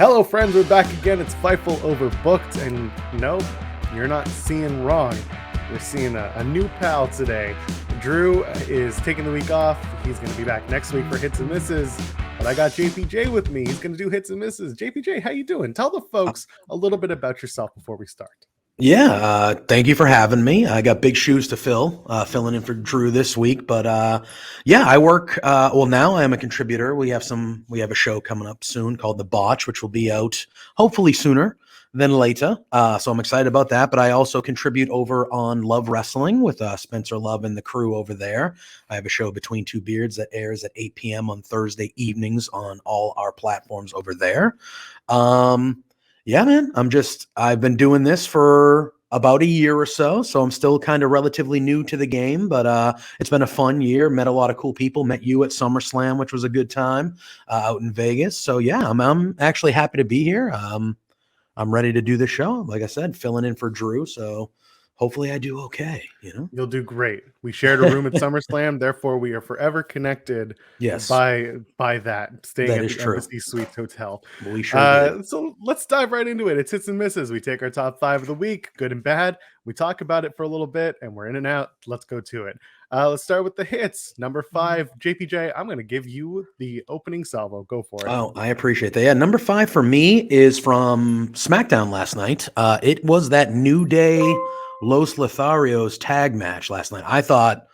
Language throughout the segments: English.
Hello, friends. We're back again. It's Fightful Overbooked, and no, you're not seeing wrong. You're seeing a new pal today. Drew is taking the week off. He's going to be back next week for Hits and Misses. But I got JPJ with me. He's going to do Hits and Misses. JPJ, how you doing? Tell the folks a little bit about yourself before we start. Yeah, thank you for having me. I got big shoes to fill, filling in for Drew this week. But yeah, I work. Well, now I am a contributor. We have a show coming up soon called The Botch, which will be out hopefully sooner than later. So I'm excited about that. But I also contribute over on Love Wrestling with Spencer Love and the crew over there. I have a show Between Two Beards that airs at 8 p.m. on Thursday evenings on all our platforms over there. Yeah, man, I've been doing this for about a year or so I'm still kind of relatively new to the game, but it's been a fun year. Met a lot of cool people. Met you at SummerSlam, which was a good time out in Vegas. So yeah, I'm actually happy to be here. I'm ready to do the show. Like I said, filling in for Drew. So hopefully I do okay. You'll do great. We shared a room at SummerSlam, therefore we are forever connected. Yes, by that, staying that at is the true. Embassy Suites Hotel. We sure did. So let's dive right into it. It's Hits and Misses. We take our top 5 of the week, good and bad. We talk about it for a little bit, and we're in and out. Let's go to it. Let's start with the hits. Number 5, JPJ. I'm going to give you the opening salvo. Go for it. Oh, I appreciate that. Yeah, number 5 for me is from SmackDown last night. It was that New Day Los Lotharios tag match last night. I thought,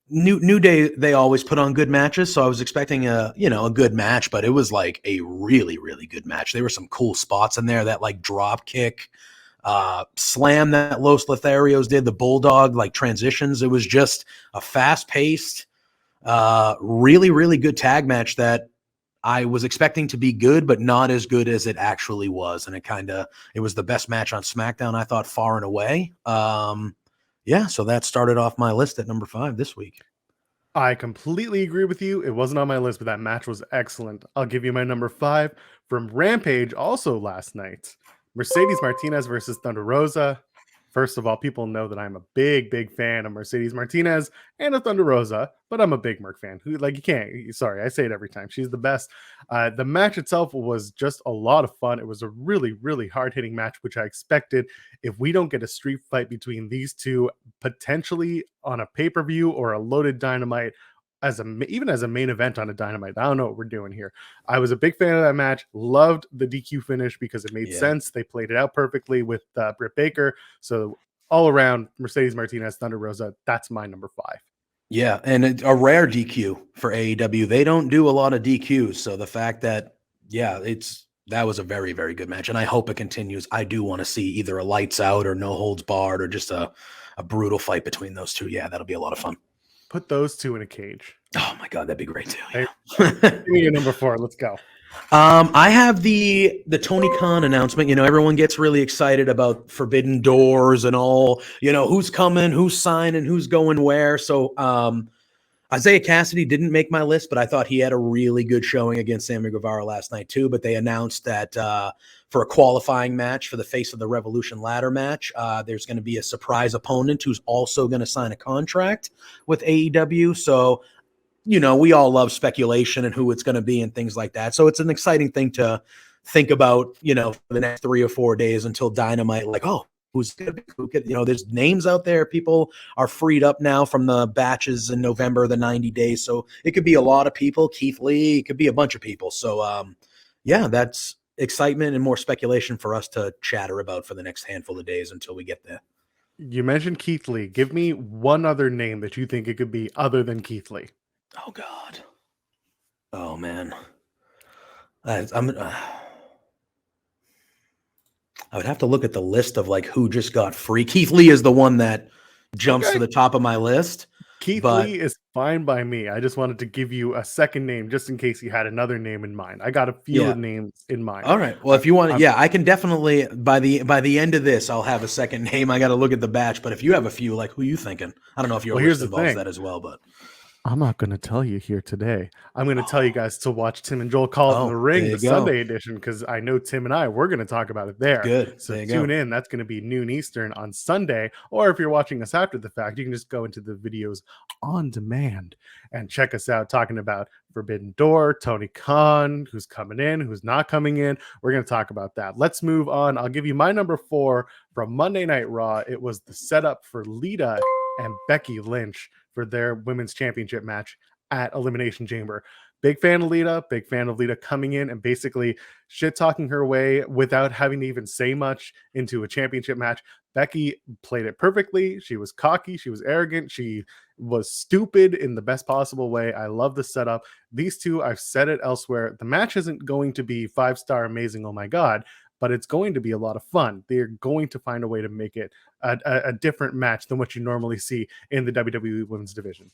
New Day, they always put on good matches, so I was expecting a good match, but it was like a really, really good match. There were some cool spots in there, that like drop kick slam that Los Lotharios did, the bulldog like transitions. It was just a fast-paced, really, really good tag match that I was expecting to be good, but not as good as it actually was. And it was the best match on SmackDown, I thought, far and away. Yeah, so that started off my list at number 5 this week. I completely agree with you. It wasn't on my list, but that match was excellent. I'll give you my number 5 from Rampage, also last night. Mercedes Martinez versus Thunder Rosa. First of all, people know that I'm a big, big fan of Mercedes Martinez and of Thunder Rosa, but I'm a big Merc fan. Sorry, I say it every time. She's the best. The match itself was just a lot of fun. It was a really, really hard-hitting match, which I expected. If we don't get a street fight between these two, potentially on a pay-per-view or a loaded Dynamite, even as a main event on a Dynamite, I don't know what we're doing here. I was a big fan of that match. Loved the DQ finish because it made sense. They played it out perfectly with Britt Baker. So all around, Mercedes Martinez, Thunder Rosa, that's my number 5. Yeah, and a rare DQ for AEW. They don't do a lot of DQs, so the fact that that was a very, very good match, and I hope it continues. I do want to see either a lights out or no holds barred or just a brutal fight between those two. Yeah, that'll be a lot of fun. Put those two in a cage. Oh my God, that'd be great too. Yeah. Give me your number 4. Let's go. I have the Tony Khan announcement. Everyone gets really excited about Forbidden Doors and all, who's coming, who's signing, who's going where. So Isaiah Cassidy didn't make my list, but I thought he had a really good showing against Sammy Guevara last night too. But they announced that for a qualifying match for the Face of the Revolution ladder match, there's going to be a surprise opponent who's also going to sign a contract with AEW. So we all love speculation and who it's going to be and things like that. So it's an exciting thing to think about, for the next 3 or 4 days until Dynamite, like, oh, who's going to be, there's names out there. People are freed up now from the batches in November, the 90 days. So it could be a lot of people. Keith Lee, it could be a bunch of people. So yeah, that's excitement and more speculation for us to chatter about for the next handful of days until we get there. You mentioned Keith Lee. Give me one other name that you think it could be other than Keith Lee. Oh God. Oh man. I would have to look at the list of like who just got free. Keith Lee is the one that jumps to the top of my list. Keith Lee is fine by me. I just wanted to give you a second name just in case you had another name in mind. I got a few names in mind. All right. Well, if you want, I can definitely by the end of this, I'll have a second name. I got to look at the batch. But if you have a few, like who you thinking? I don't know if your list involves that as well, but I'm not going to tell you here today. I'm going to tell you guys to watch Tim and Joel Call It in the Oh, there Ring, you the go. Sunday edition, because I know Tim and we're going to talk about it there. Good. So There you tune go. in. That's going to be noon Eastern on Sunday. Or if you're watching us after the fact, you can just go into the videos on demand and check us out talking about Forbidden Door, Tony Khan, who's coming in, who's not coming in. We're going to talk about that. Let's move on. I'll give you my number 4 from Monday Night Raw. It was the setup for Lita and Becky Lynch for their women's championship match at Elimination Chamber. Big fan of Lita coming in and basically shit talking her way without having to even say much into a championship match. Becky played it perfectly. She was cocky. She was arrogant. She was stupid in the best possible way. I love the setup. These two, I've said it elsewhere, the match isn't going to be 5-star amazing, oh my God, but it's going to be a lot of fun. They're going to find a way to make it a different match than what you normally see in the WWE Women's Division.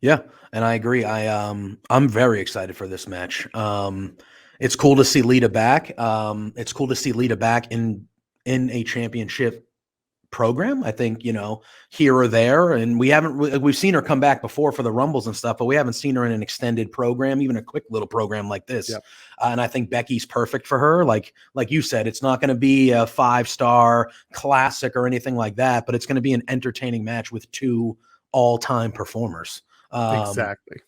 Yeah, and I agree. I'm very excited for this match. It's cool to see Lita back. It's cool to see Lita back in a championship program. I think, here or there, and we've seen her come back before for the Rumbles and stuff, but we haven't seen her in an extended program, even a quick little program like this. Yep. And I think Becky's perfect for her. Like you said, it's not going to be a 5-star classic or anything like that, but it's going to be an entertaining match with two all-time performers. Exactly.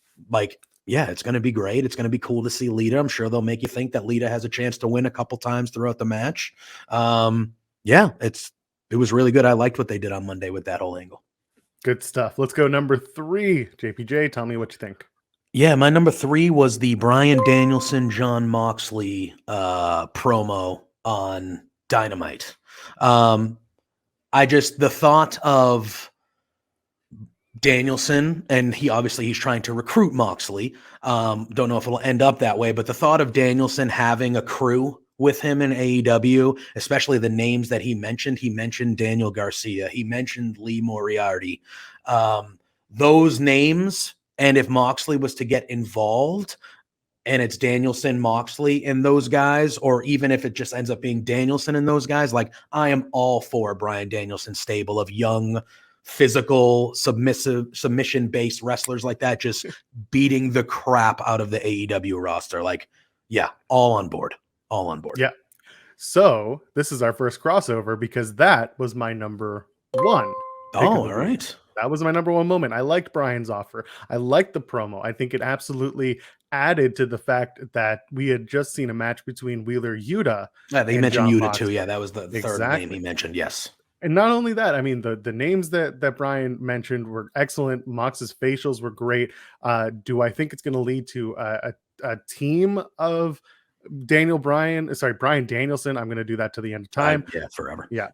It's going to be great. It's going to be cool to see Lita. I'm sure they'll make you think that Lita has a chance to win a couple times throughout the match. It was really good. I liked what they did on Monday with that whole angle. Good stuff. Let's go number 3. JPJ, tell me what you think. Yeah, my number 3 was the Bryan Danielson, John Moxley promo on Dynamite. The thought of Danielson, and he's trying to recruit Moxley. Don't know if it'll end up that way, but the thought of Danielson having a crew with him in AEW, especially the names that he mentioned Daniel Garcia, he mentioned Lee Moriarty, those names. And if Moxley was to get involved and it's Danielson, Moxley, and those guys, or even if it just ends up being Danielson and those guys, I am all for Bryan Danielson's stable of young, physical, submission-based wrestlers like that, just beating the crap out of the AEW roster. All on board. Yeah. So this is our first crossover because that was my number 1. Oh, all right. That was my number 1 moment. I liked Bryans Offer. I liked the promo. I think it absolutely added to the fact that we had just seen a match between Wheeler Yuta. Yeah, they mentioned John Yuta Moxley. too. Yeah, that was the third name he mentioned. Yes. And not only that, I mean, the names that Bryan mentioned were excellent. Mox's facials were great. Do I think it's going to lead to a team of Bryan Danielson? I'm going to do that to the end of time. Forever. Yeah.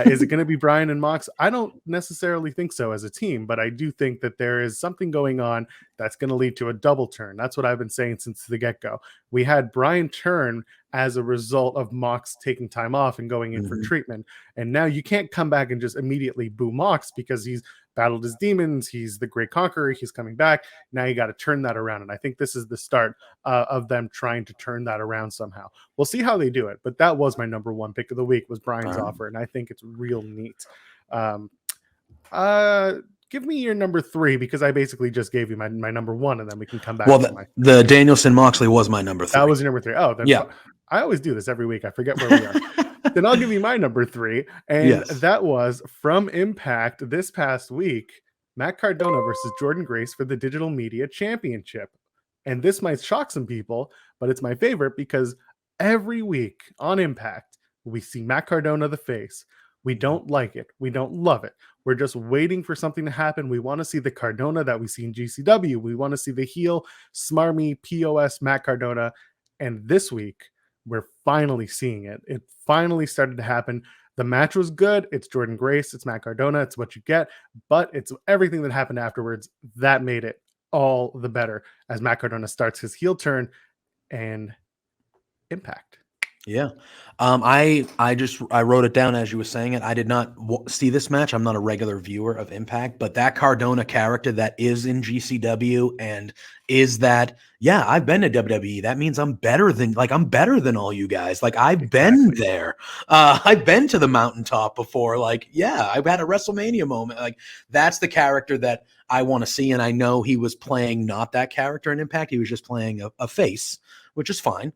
Is it going to be Bryan and Mox? I don't necessarily think so as a team, but I do think that there is something going on that's going to lead to a double turn. That's what I've been saying since the get-go. We had Bryan turn as a result of Mox taking time off and going in for treatment. And now you can't come back and just immediately boo Mox because he's battled his demons. He's the great conqueror. He's coming back. Now you got to turn that around. And I think this is the start of them trying to turn that around somehow. We'll see how they do it. But that was my number 1 pick of the week was Bryan's Offer. And I think it's real neat. Give me your number 3 because I basically just gave you my number 1 and then we can come back. Well, the Danielson Moxley was my number 3. That was your number 3. Oh, then yeah. I always do this every week. I forget where we are. Then I'll give you my number 3. And that was from Impact this past week, Matt Cardona versus Jordan Grace for the Digital Media Championship. And this might shock some people, but it's my favorite because every week on Impact, we see Matt Cardona the face. We don't like it. We don't love it. We're just waiting for something to happen. We want to see the Cardona that we see in GCW. We want to see the heel, smarmy, POS Matt Cardona. And this week, we're finally seeing it. It finally started to happen. The match was good. It's Jordan Grace. It's Matt Cardona. It's what you get. But it's everything that happened afterwards that made it all the better as Matt Cardona starts his heel turn and Impact. Yeah. I wrote it down as you were saying it. I did not see this match. I'm not a regular viewer of Impact, but that Cardona character that is in GCW and is that, yeah, I've been to WWE. That means I'm better than all you guys. Like I've been Exactly. there. I've been to the mountaintop before. Like, yeah, I've had a WrestleMania moment. Like that's the character that I want to see. And I know he was playing not that character in Impact. He was just playing a face, which is fine.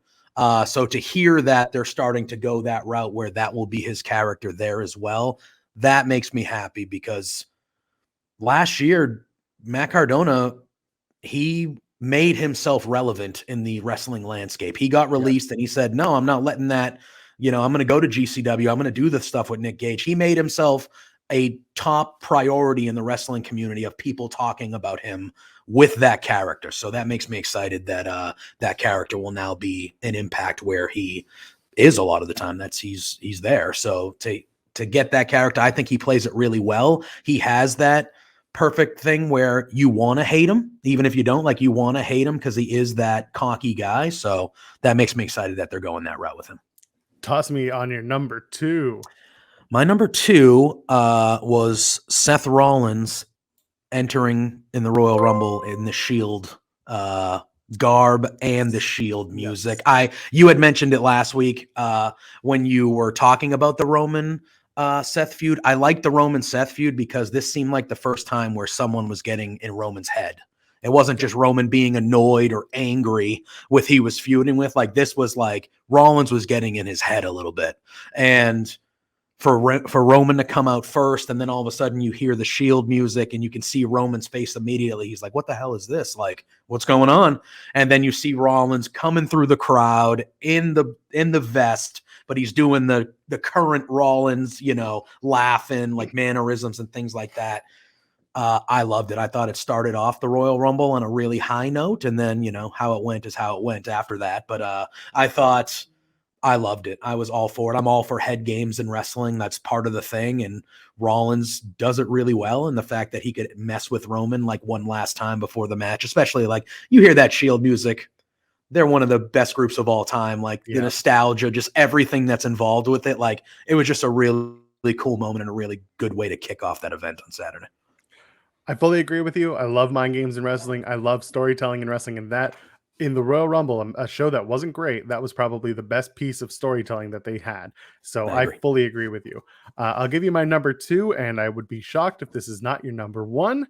So to hear that they're starting to go that route where that will be his character there as well, that makes me happy because last year, Matt Cardona, he made himself relevant in the wrestling landscape. He got Yes. released and he said, no, I'm not letting that, I'm going to go to GCW. I'm going to do the stuff with Nick Gage. He made himself a top priority in the wrestling community of people talking about him with that character. So that makes me excited that that character will now be an Impact where he is a lot of the time. He's there. So to get that character, I think he plays it really well. He has that perfect thing where you want to hate him, even if you don't, like you want to hate him because he is that cocky guy. So that makes me excited that they're going that route with him. Toss me on your number 2. My number 2 was Seth Rollins entering in the Royal Rumble in the Shield garb and the Shield music. Yes. You had mentioned it last week when you were talking about the Roman Seth feud. I like the Roman Seth feud because this seemed like the first time where someone was getting in Roman's head. It wasn't just Roman being annoyed or angry with he was feuding with. Like this was like Rollins was getting in his head a little bit. And for Roman to come out first, and then all of a sudden you hear the Shield music and you can see Roman's face immediately. He's like, what the hell is this? Like, what's going on? And then you see Rollins coming through the crowd in the vest, but he's doing the current Rollins, laughing, like mannerisms and things like that. I loved it. I thought it started off the Royal Rumble on a really high note, and then, how it went is how it went after that. But I thought I loved it. I was all for it. I'm all for head games in wrestling. That's part of the thing. And Rollins does it really well. And the fact that he could mess with Roman like one last time before the match, especially like you hear that Shield music. They're one of the best groups of all time. Like the nostalgia, just everything that's involved with it. Like it was just a really, really cool moment and a really good way to kick off that event on Saturday. I fully agree with you. I love mind games in wrestling. I love storytelling in wrestling, and that in the Royal Rumble, a show that wasn't great, that was probably the best piece of storytelling that they had. So I I agree. fully agree with you. I'll give you my number 2, and I would be shocked if this is not your number 1.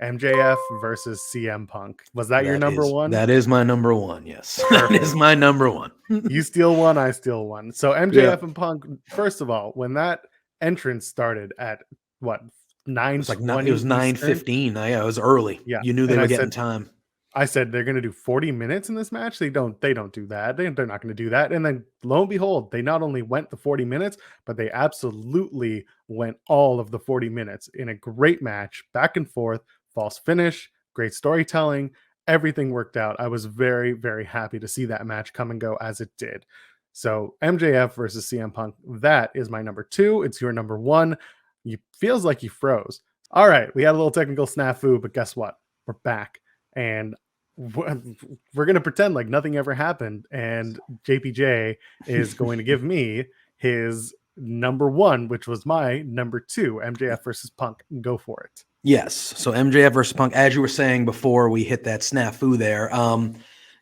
MJF versus CM Punk. Was that your number 1? That is my number 1. Yes, that is my number 1. You steal one, I steal one. So MJF and Punk. First of all, when that entrance started at what 9:20, it was 9:15. Yeah, it was early. Yeah, You knew they and were getting time. I said they're going to do 40 minutes in this match. They don't do that. They're not going to do that. And then lo and behold, they not only went the 40 minutes, but they absolutely went all of the 40 minutes in a great match, back and forth, false finish, great storytelling. Everything worked out. I was very, very happy to see that match come and go as it did. So MJF versus CM Punk, that is my number 2. It's your number 1. You feels like you froze. All right, we had a little technical snafu, but guess what? We're back. And we're going to pretend like nothing ever happened. And JPJ is going to give me his number 1, which was my number 2, MJF versus Punk. Go for it. Yes. So MJF versus Punk, as you were saying before we hit that snafu there,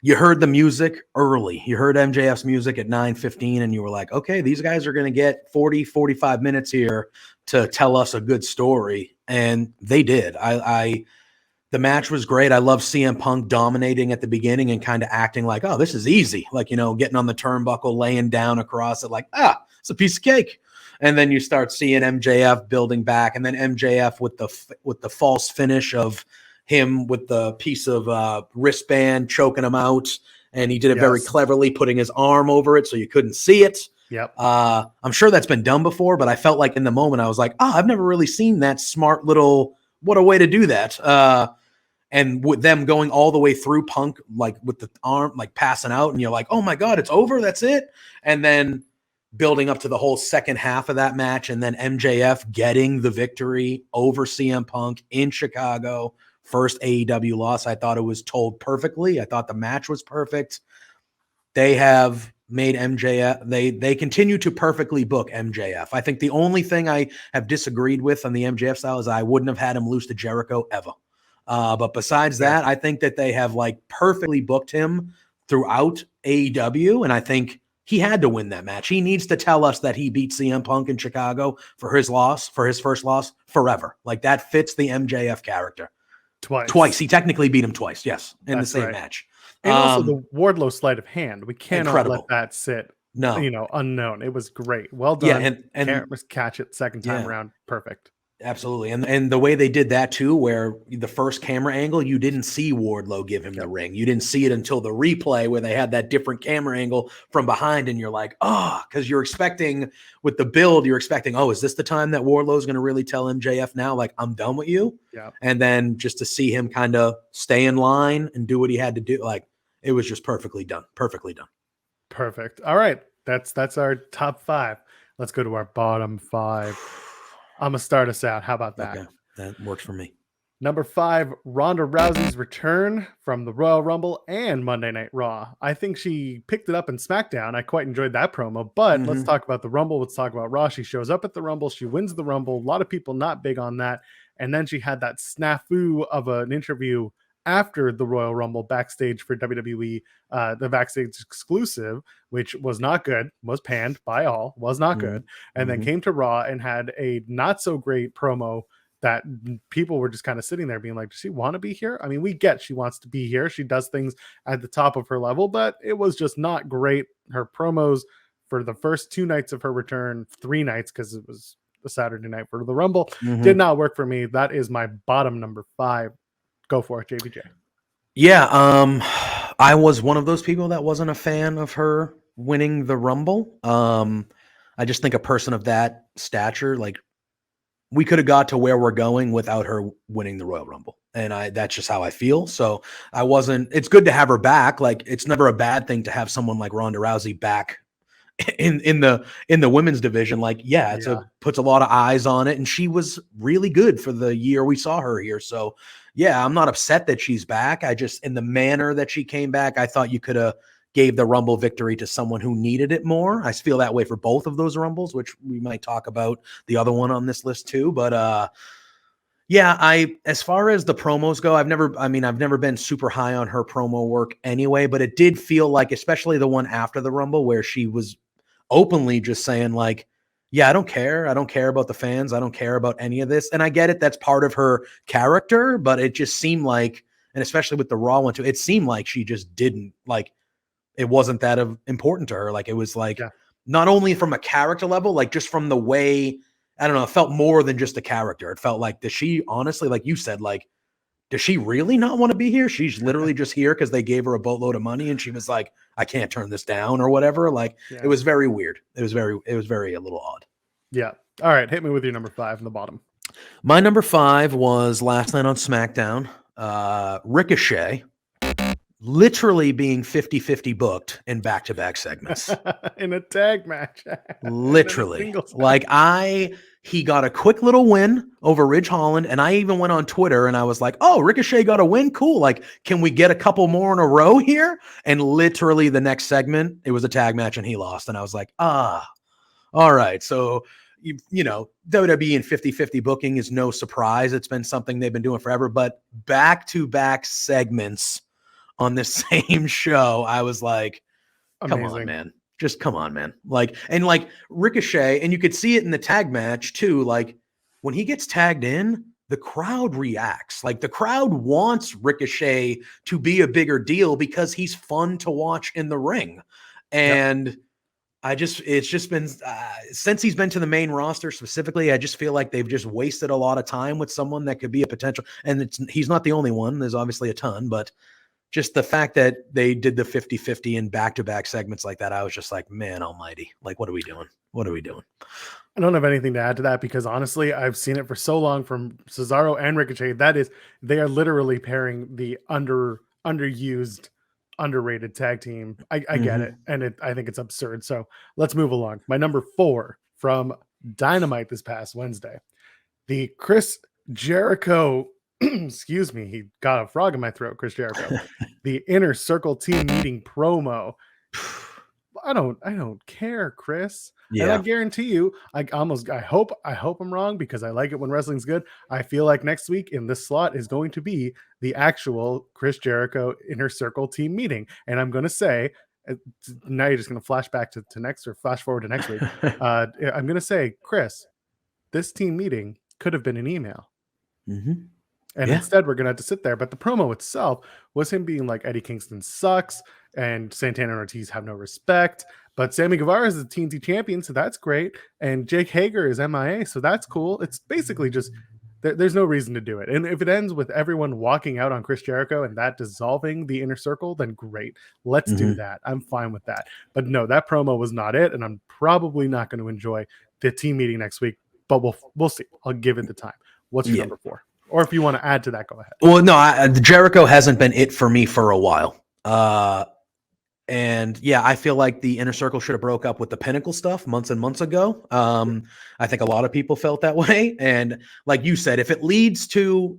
you heard the music early. You heard MJF's music at 9:15, and you were like, okay, these guys are going to get 40, 45 minutes here to tell us a good story. And they did. The match was great. I love CM Punk dominating at the beginning and kind of acting like, oh, this is easy. Like, getting on the turnbuckle, laying down across it like, it's a piece of cake. And then you start seeing MJF building back, and then MJF with the false finish of him with the piece of wristband choking him out. And he did it very cleverly, putting his arm over it so you couldn't see it. Yep. I'm sure that's been done before, but I felt like in the moment I was like, I've never really seen that smart little, what a way to do that. And with them going all the way through Punk, like with the arm, like passing out, and you're like, oh my God, it's over. That's it. And then building up to the whole second half of that match. And then MJF getting the victory over CM Punk in Chicago, first AEW loss. I thought it was told perfectly. I thought the match was perfect. They have made MJF. They continue to perfectly book MJF. I think the only thing I have disagreed with on the MJF style is I wouldn't have had him lose to Jericho ever. But besides that, I think that they have like perfectly booked him throughout AEW, and I think he had to win that match. He needs to tell us that he beat CM Punk in Chicago for his first loss forever. Like that fits the MJF character. Twice. He technically beat him twice. Yes. In the same match. And also the Wardlow sleight of hand. We cannot let that sit, no, unknown. It was great. Well done. Yeah. And can't catch it second time around. Perfect. Absolutely. And the way they did that too, where the first camera angle, you didn't see Wardlow give him the ring. You didn't see it until the replay where they had that different camera angle from behind. And you're like, because you're expecting with the build, you're expecting, is this the time that Wardlow's going to really tell MJF now, like, I'm done with you? Yeah. And then just to see him kind of stay in line and do what he had to do, like, it was just perfectly done. Perfectly done. Perfect. All right. That's our top 5. Let's go to our bottom 5. I'm going to start us out. How about that? Okay. That works for me. Number 5, Ronda Rousey's return from the Royal Rumble and Monday Night Raw. I think she picked it up in SmackDown. I quite enjoyed that promo, but let's talk about the Rumble. Let's talk about Raw. She shows up at the Rumble. She wins the Rumble. A lot of people not big on that. And then she had that snafu of an interview after the Royal Rumble backstage for WWE, the backstage exclusive, which was not good, was panned by all, was not good. And then came to Raw and had a not so great promo that people were just kind of sitting there being like, does she want to be here? I mean, we get she wants to be here. She does things at the top of her level, but it was just not great. Her promos for the first 2 nights of her return, 3 nights, because it was the Saturday night for the Rumble, did not work for me. That is my bottom number 5. Go for it, JBJ. Yeah, I was one of those people that wasn't a fan of her winning the Rumble. I just think a person of that stature, like, we could have got to where we're going without her winning the Royal Rumble. And that's just how I feel. So it's good to have her back. Like, it's never a bad thing to have someone like Ronda Rousey back in the women's division. Like, puts a lot of eyes on it. And she was really good for the year we saw her here. So yeah, I'm not upset that she's back. I just, in the manner that she came back, I thought you could have gave the Rumble victory to someone who needed it more. I feel that way for both of those Rumbles, which we might talk about the other one on this list too. But as far as the promos go, I've never been super high on her promo work anyway, but it did feel like, especially the one after the Rumble where she was openly just saying like, I don't care. I don't care about the fans. I don't care about any of this. And I get it. That's part of her character, but it just seemed like, and especially with the Raw one too, it seemed like she just didn't like, it wasn't that important to her. Like, it was like, not only from a character level, like just from the way, I don't know, it felt more than just a character. It felt like, does she honestly, like you said, like, does she really not want to be here? She's literally just here because they gave her a boatload of money and she was like, I can't turn this down or whatever. Like, it was very weird. It was very a little odd. Yeah. All right. Hit me with your number 5 in the bottom. My number 5 was last night on SmackDown. Ricochet literally being 50-50 booked in back-to-back segments. In a tag match. Literally. Like, he got a quick little win over Ridge Holland, and I even went on Twitter and I was like, oh, Ricochet got a win? Cool. Like, can we get a couple more in a row here? And literally the next segment, it was a tag match and he lost. And I was like, all right. So, you know, WWE and 50-50 booking is no surprise. It's been something they've been doing forever, but back-to-back segments on the same show, I was like, come on, man. Just come on, man. Like, and like Ricochet, and you could see it in the tag match too. Like, when he gets tagged in, the crowd reacts. Like, the crowd wants Ricochet to be a bigger deal because he's fun to watch in the ring. And it's just been, since he's been to the main roster specifically, I just feel like they've just wasted a lot of time with someone that could be a potential, and he's not the only one. There's obviously a ton, but just the fact that they did the 50-50 in back-to-back segments like that, I was just like, man almighty, like, what are we doing? What are we doing? I don't have anything to add to that because honestly, I've seen it for so long from Cesaro and Ricochet. They are literally pairing the underused, underrated tag team. I get it. And I think it's absurd. So let's move along. My number 4 from Dynamite this past Wednesday, the Chris Jericho excuse me, he got a frog in my throat, Chris Jericho. The Inner Circle team meeting promo. I don't care, Chris. And I Yeah. guarantee you, I hope I'm wrong because I like it when wrestling's good. I feel like next week in this slot is going to be the actual Chris Jericho Inner Circle team meeting. And I'm going to say, now you're just going to flash back to next, or flash forward to next week. I'm going to say, Chris, this team meeting could have been an email. Mm-hmm. And instead, we're going to have to sit there. But the promo itself was him being like, Eddie Kingston sucks and Santana and Ortiz have no respect. But Sammy Guevara is the TNT champion, so that's great. And Jake Hager is MIA, so that's cool. It's basically just, there's no reason to do it. And if it ends with everyone walking out on Chris Jericho and that dissolving the Inner Circle, then great. Let's do that. I'm fine with that. But no, that promo was not it. And I'm probably not going to enjoy the team meeting next week. But we'll see. I'll give it the time. What's your number 4? Or if you want to add to that, go ahead. Well, no, Jericho hasn't been it for me for a while. And yeah, I feel like the Inner Circle should have broke up with the Pinnacle stuff months and months ago. I think a lot of people felt that way. And like you said, if it leads to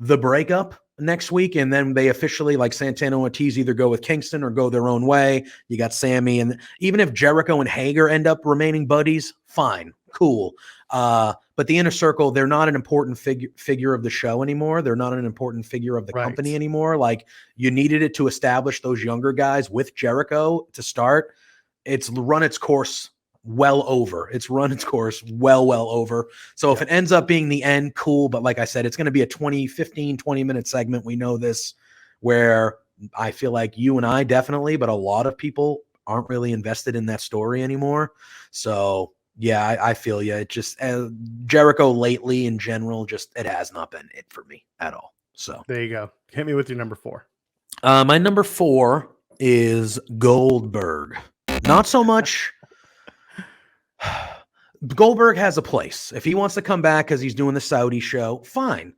the breakup next week and then they officially, like Santana and Ortiz, either go with Kingston or go their own way, you got Sammy. And even if Jericho and Hager end up remaining buddies, fine, cool. But the Inner Circle, they're not an important figure of the show anymore. They're not an important figure of the company anymore. Like, you needed it to establish those younger guys with Jericho to start. It's run its course well over. It's run its course well over. So if it ends up being the end, cool. But like I said, it's going to be a 20-minute segment. We know this, where I feel like you and I definitely, but a lot of people aren't really invested in that story anymore. So yeah, I feel you. It just, Jericho lately in general, just, it has not been it for me at all. So there you go. Hit me with your number 4. My number 4 is Goldberg. Not so much. Goldberg has a place. If he wants to come back because he's doing the Saudi show, fine.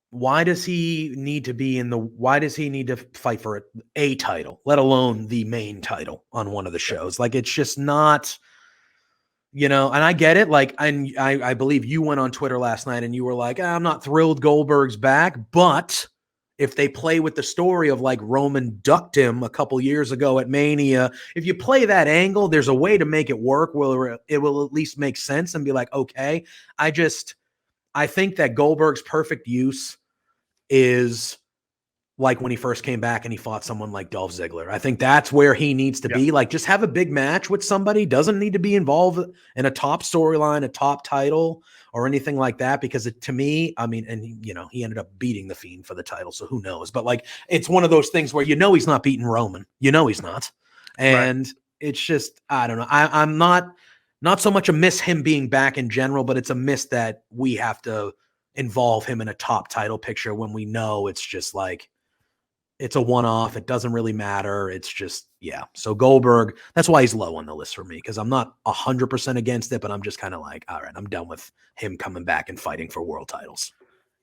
Why does he need to fight for a title, let alone the main title on one of the shows? Like, it's just not, and I get it. Like, I believe you went on Twitter last night and you were like, I'm not thrilled Goldberg's back, but if they play with the story of like Roman ducked him a couple years ago at Mania, if you play that angle, there's a way to make it work where it will at least make sense and be like, okay, I think that Goldberg's perfect use is like when he first came back and he fought someone like Dolph Ziggler. I think that's where he needs to be. Like, just have a big match with somebody. Doesn't need to be involved in a top storyline, a top title, or anything like that. Because to me, I mean, and he ended up beating The Fiend for the title, so who knows? But like, it's one of those things where he's not beating Roman. He's not. And it's just, I don't know. I'm not so much a miss him being back in general, but it's a miss that we have to involve him in a top title picture when we know it's just like, it's a one-off. It doesn't really matter. It's just, So Goldberg, that's why he's low on the list for me, because I'm not 100% against it, but I'm just kind of like, all right, I'm done with him coming back and fighting for world titles.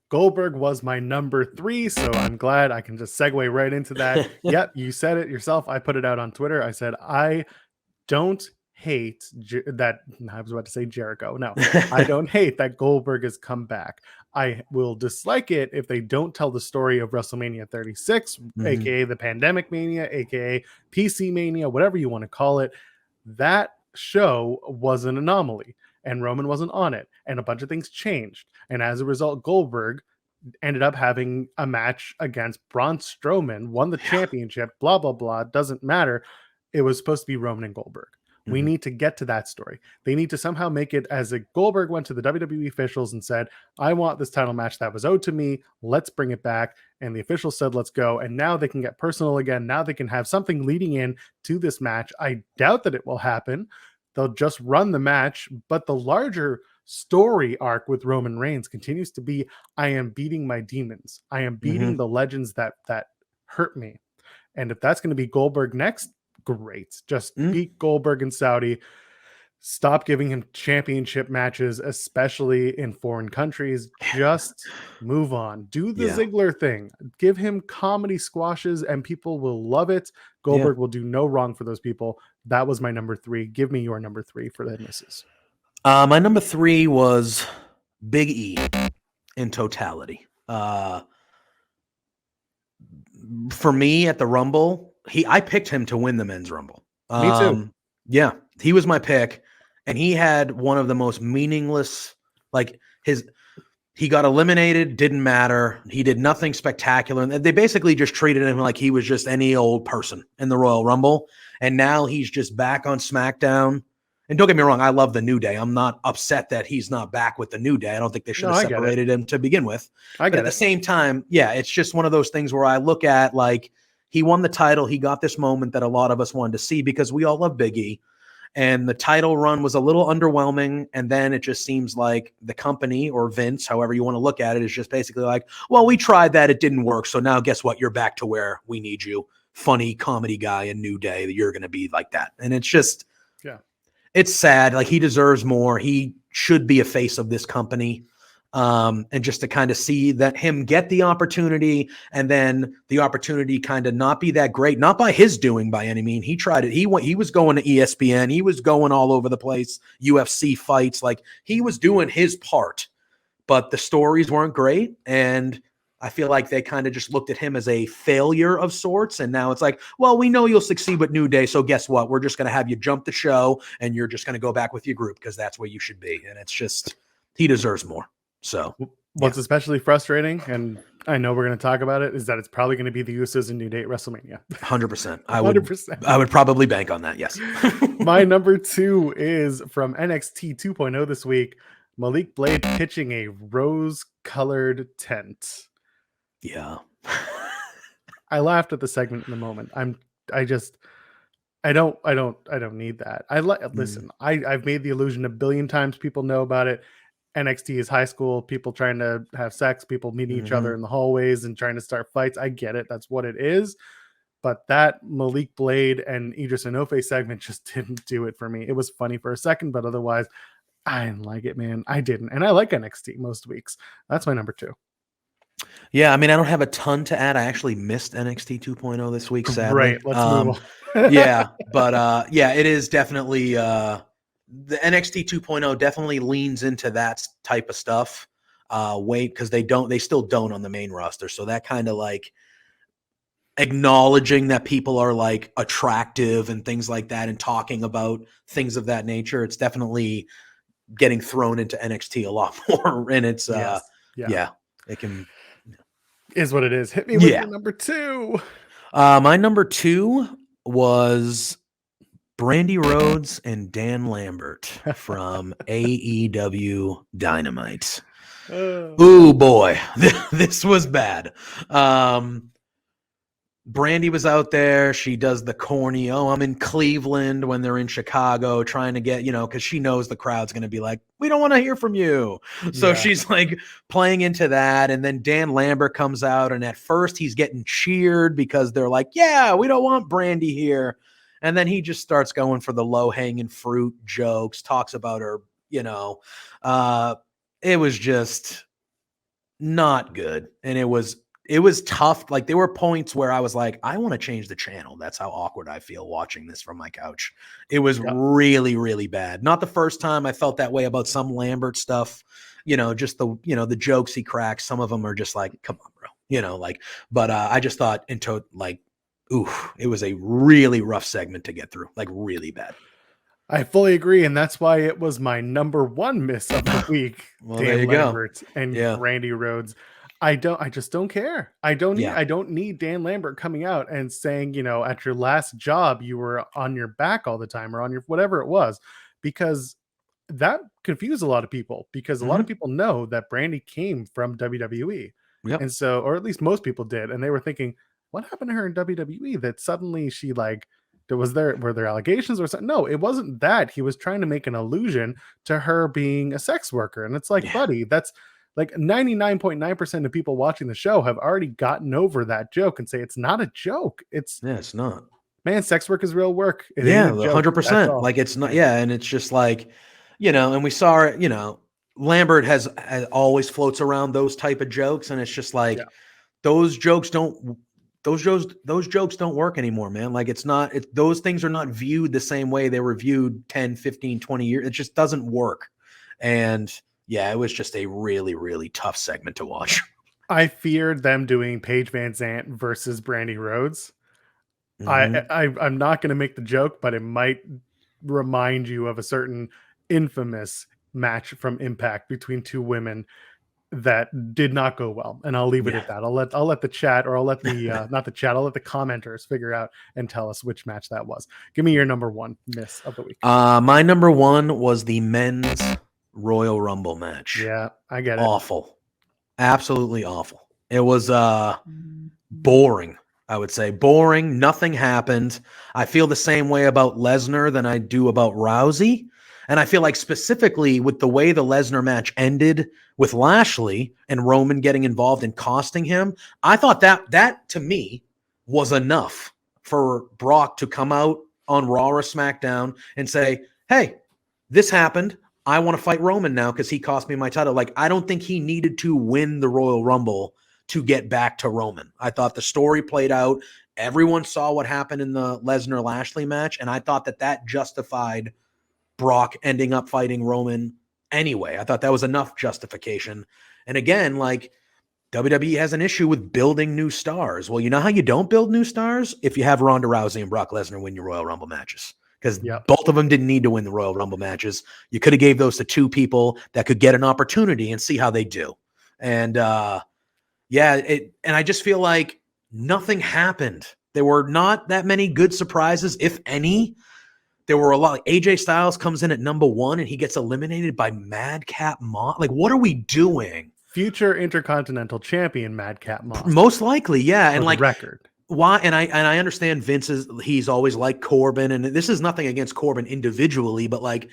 Goldberg was my number 3, so I'm glad I can just segue right into that. Yep, you said it yourself. I put it out on Twitter. I said, I don't hate that. I was about to say Jericho. No, I don't hate that Goldberg has come back. I will dislike it if they don't tell the story of WrestleMania 36, aka the Pandemic Mania, aka PC Mania, whatever you want to call it. That show was an anomaly, and Roman wasn't on it, and a bunch of things changed. And as a result, Goldberg ended up having a match against Braun Strowman, won the championship, blah, blah, blah. Doesn't matter. It was supposed to be Roman and Goldberg. We need to get to that story. They need to somehow make it as a Goldberg went to the WWE officials and said, I want this title match that was owed to me. Let's bring it back. And the officials said, let's go. And now they can get personal again. Now they can have something leading in to this match. I doubt that it will happen. They'll just run the match. But the larger story arc with Roman Reigns continues to be, I am beating my demons. I am beating the legends that hurt me. And if that's going to be Goldberg next, great. Just beat Goldberg in Saudi. Stop giving him championship matches, especially in foreign countries. Just move on. Do the Ziggler thing. Give him comedy squashes and people will love it. Goldberg will do no wrong for those people. That was my number 3. Give me your number 3 for the misses. My number 3 was Big E in totality. For me at the Rumble, I picked him to win the men's rumble. Me too. Yeah, he was my pick, and he had one of the most meaningless, like he got eliminated, didn't matter. He did nothing spectacular. And they basically just treated him like he was just any old person in the Royal Rumble. And now he's just back on SmackDown. And don't get me wrong, I love the New Day. I'm not upset that he's not back with the New Day. I don't think they should have separated him to begin with. But at the same time, yeah, it's just one of those things where I look at, like, he won the title. He got this moment that a lot of us wanted to see because we all love Big E. And the title run was a little underwhelming. And then it just seems like the company, or Vince, however you want to look at it, is just basically like, well, we tried that. It didn't work. So now guess what? You're back to where we need you. Funny comedy guy in New Day, that you're going to be like that. And it's just, yeah, it's sad. Like, he deserves more. He should be a face of this company. And just to kind of see that him get the opportunity, and then the opportunity kind of not be that great, not by his doing by any means. He tried it. He was going to ESPN. He was going all over the place, UFC fights. Like, he was doing his part, but the stories weren't great. And I feel like they kind of just looked at him as a failure of sorts. And now it's like, well, we know you'll succeed with New Day. So guess what? We're just going to have you jump the show, and you're just going to go back with your group because that's where you should be. And it's just, he deserves more. So what's especially frustrating, and I know we're going to talk about it, is that it's probably going to be the Usos and New Day at WrestleMania. 100%. 100%. I would probably bank on that. Yes. My number 2 is from NXT 2.0 this week. Malik Blade pitching a rose-colored tent. Yeah. I laughed at the segment in the moment. I don't need that. Listen, I've made the illusion a billion times. People know about it. NXT is high school, people trying to have sex, people meeting each other in the hallways and trying to start fights. I get it. That's what it is. But that Malik Blade and Idris Enofe segment just didn't do it for me. It was funny for a second, but otherwise, I didn't like it, man. I didn't. And I like NXT most weeks. That's my number 2. Yeah, I mean, I don't have a ton to add. I actually missed NXT 2.0 this week, sadly. Right, let's move on. Yeah, but yeah, it is definitely the NXT 2.0 definitely leans into that type of stuff. Because they still don't on the main roster. So that kind of like acknowledging that people are like attractive and things like that, and talking about things of that nature, it's definitely getting thrown into NXT a lot more. And it's yeah, it can is what it is. Hit me with your number 2. My number 2 was Brandy Rhodes and Dan Lambert from AEW Dynamite. Ooh, boy, this was bad. Brandy was out there. She does the corny, oh, I'm in Cleveland, when they're in Chicago trying to get, because she knows the crowd's going to be like, we don't want to hear from you. So she's like playing into that. And then Dan Lambert comes out, and at first he's getting cheered because they're like, yeah, we don't want Brandy here. And then he just starts going for the low hanging fruit jokes, talks about her, it was just not good. And it was tough. Like, there were points where I was like, I want to change the channel. That's how awkward I feel watching this from my couch. It was really, really bad. Not the first time I felt that way about some Lambert stuff, just the jokes he cracks. Some of them are just like, come on, bro, but I just thought it was a really rough segment to get through, like really bad. I fully agree, and that's why it was my number 1 miss of the week. Well, Dan Lambert and Brandy Rhodes. I just don't care. I don't need Dan Lambert coming out and saying, at your last job you were on your back all the time, or on your whatever it was, because that confused a lot of people, because a lot of people know that Brandy came from WWE. And so, or at least most people did, and they were thinking, what happened to her in WWE that suddenly she were there allegations or something? No, it wasn't that. He was trying to make an allusion to her being a sex worker. And it's like, buddy, that's like 99.9% of people watching the show have already gotten over that joke and say it's not a joke. It's not. Man, sex work is real work. It 100%. Like, it's not. Yeah, and it's just like, and we saw it. Lambert has always floats around those type of jokes, and it's just like those jokes don't work anymore, man. Like, those things are not viewed the same way they were viewed 10, 15, 20 years. It just doesn't work. And yeah, it was just a really, really tough segment to watch. I feared them doing Paige Van Zant versus Brandy Rhodes. Mhm. I'm not going to make the joke, but it might remind you of a certain infamous match from Impact between two women that did not go well, and I'll leave it Yeah. at that. I'll let the chat, or I'll let the not the chat, I'll let the commenters figure out and tell us which match that was. Give me your number one miss of the week. My number one was the men's Royal Rumble match. Yeah, I get it. Awful. Absolutely awful. It was boring, I would say. Boring. Nothing happened. I feel the same way about Lesnar than I do about Rousey. And I feel like specifically with the way the Lesnar match ended with Lashley and Roman getting involved and costing him, I thought that to me was enough for Brock to come out on Raw or SmackDown and say, hey, this happened. I want to fight Roman now because he cost me my title. Like, I don't think he needed to win the Royal Rumble to get back to Roman. I thought the story played out. Everyone saw what happened in the Lesnar-Lashley match, and I thought that justified Brock ending up fighting Roman anyway. I thought that was enough justification. And again, like, WWE has an issue with building new stars. Well, you know how you don't build new stars? If you have Ronda Rousey and Brock Lesnar win your Royal Rumble matches. Because both of them didn't need to win the Royal Rumble matches. You could have gave those to two people that could get an opportunity and see how they do. And and I just feel like nothing happened. There were not that many good surprises, if any. There were a lot. Like AJ Styles comes in at number one and he gets eliminated by Madcap Moss. Like, what are we doing? Future Intercontinental Champion Madcap Moss. Most likely, yeah. And like record. Why? And I understand Vince he's always liked Corbin, and this is nothing against Corbin individually, but like,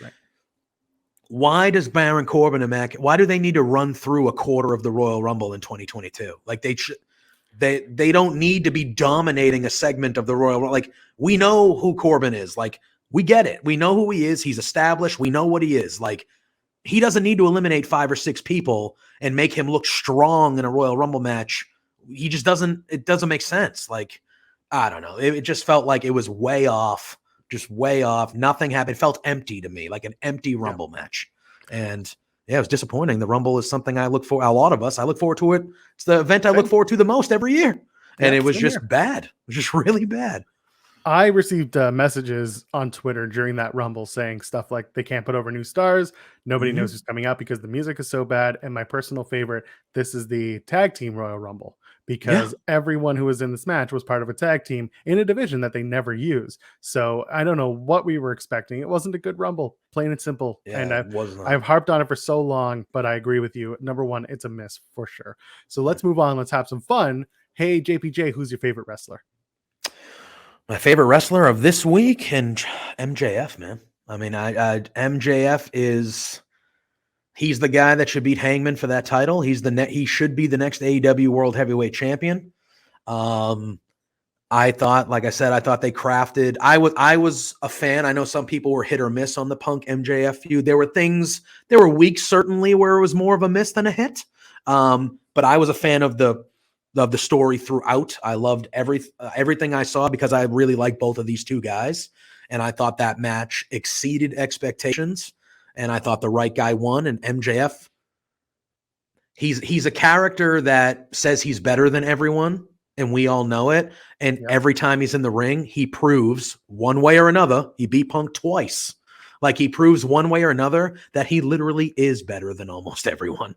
why does Baron Corbin and why do they need to run through a quarter of the Royal Rumble in 2022? Like they don't need to be dominating a segment of the Royal Rumble. Like, we know who Corbin is. Like, we get it. We know who he is. He's established. We know what he is. Like, he doesn't need to eliminate 5 or 6 people and make him look strong in a Royal Rumble match. He just doesn't, it doesn't make sense. Like, I don't know. It just felt like it was way off, just way off. Nothing happened. It felt empty to me, like an empty Rumble match. And yeah, it was disappointing. The Rumble is something I look for. A lot of us, I look forward to it. It's the event I look forward to the most every year. And it was just bad. It was just really bad. I received messages on Twitter during that Rumble saying stuff like they can't put over new stars. Nobody knows who's coming out because the music is so bad. And my personal favorite, this is the tag team Royal Rumble because everyone who was in this match was part of a tag team in a division that they never use. So I don't know what we were expecting. It wasn't a good Rumble, plain and simple. Yeah, and I've I've harped on it for so long, but I agree with you. Number one, it's a miss for sure. So let's move on. Let's have some fun. Hey, JPJ, who's your favorite wrestler? My favorite wrestler of this week, and MJF, man. I mean, MJF he's the guy that should beat Hangman for that title. He should be the next AEW World Heavyweight Champion. I thought, like I said, I thought they crafted. I was a fan. I know some people were hit or miss on the Punk MJF feud. There were weeks certainly where it was more of a miss than a hit. But I was a fan of the story throughout. I loved everything I saw because I really like both of these two guys. And I thought that match exceeded expectations. And I thought the right guy won. And MJF, he's a character that says he's better than everyone. And we all know it. And every time he's in the ring, he proves one way or another, he beat Punk twice. Like, he proves one way or another that he literally is better than almost everyone.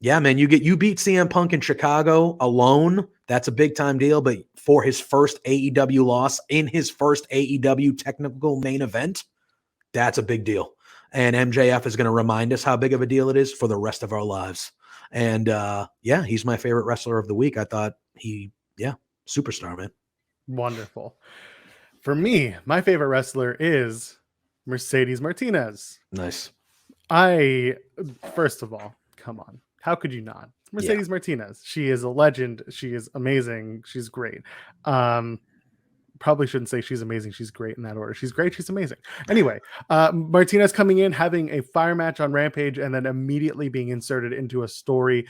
Yeah, man, you beat CM Punk in Chicago alone. That's a big time deal. But for his first AEW loss in his first AEW technical main event, that's a big deal. And MJF is going to remind us how big of a deal it is for the rest of our lives. And yeah, he's my favorite wrestler of the week. I thought superstar, man. Wonderful. For me, my favorite wrestler is Mercedes Martinez. Nice. First of all, come on. How could you not? Mercedes Martinez. She is a legend. She is amazing. She's great. Probably shouldn't say she's amazing. She's great in that order. She's great. She's amazing. Anyway, Martinez coming in, having a fire match on Rampage, and then immediately being inserted into a story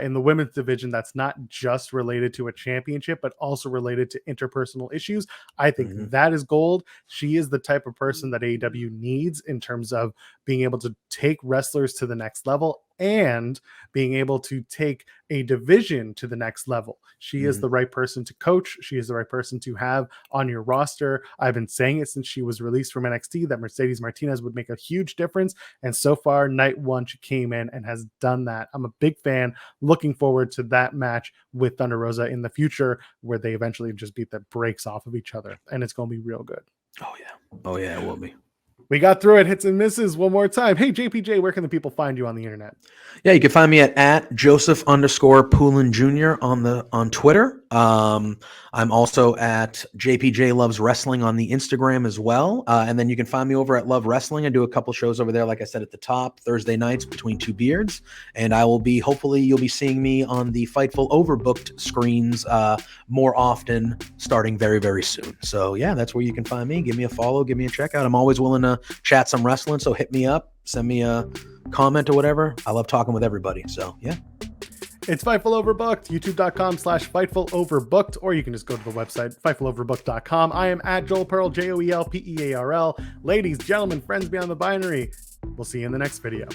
in the women's division that's not just related to a championship, but also related to interpersonal issues. I think that is gold. She is the type of person that AEW needs in terms of being able to take wrestlers to the next level and being able to take a division to the next level. She is the right person to coach. She is the right person to have on your roster. I've been saying it since she was released from NXT that Mercedes Martinez would make a huge difference. And so far, night one, she came in and has done that. I'm a big fan. Looking forward to that match with Thunder Rosa in the future, where they eventually just beat the brakes off of each other. And it's going to be real good. Oh, yeah. Oh, yeah, it will be. We got through it. Hits and misses one more time. Hey, JPJ, where can the people find you on the internet? Yeah, you can find me at Joseph_Poulin Jr. on Twitter. I'm also at JPJ Loves Wrestling on the Instagram as well. And then you can find me over at Love Wrestling. I do a couple shows over there, like I said at the top, Thursday nights between two beards. And hopefully you'll be seeing me on the Fightful Overbooked screens more often, starting very, very soon. So yeah, that's where you can find me. Give me a follow, give me a check out. I'm always willing to chat some wrestling. So hit me up, send me a comment or whatever. I love talking with everybody. So yeah. It's Fightful Overbooked, youtube.com/Fightful Overbooked, or you can just go to the website, FightfulOverbooked.com. I am at Joel Pearl, JoelPearl. Ladies, gentlemen, friends beyond the binary. We'll see you in the next video.